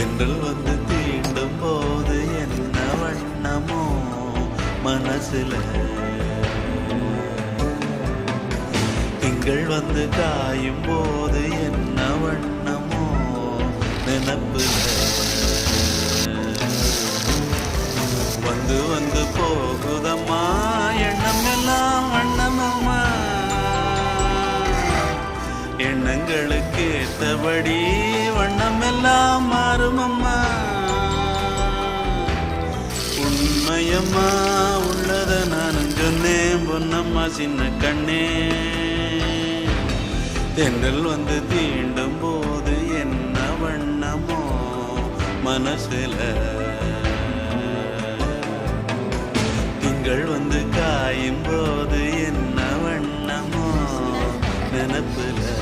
தென்றல் வந்து தீண்டும் போது என்ன வண்ணமோ மனசுல, திங்கள் வந்து காயும் போது என்ன வண்ணமோ நினப்புல, வந்து வந்து போகுதம்மா எண்ணம் எல்லாம் வண்ணமம்மா, எண்ணங்களுக்கு ஏற்றபடி வண்ணம் எல்லாம் மாறுமம்மா. உண்மையம்மா உள்ளத நானும் சொன்னேன் பொன்னம்மா சின்ன கண்ணே, தென்றல் வந்து தீண்டும் போது என்ன வண்ணமோ மனசுல, திங்கள் வந்து காயும் போது என்ன வண்ணமோ நினப்புல.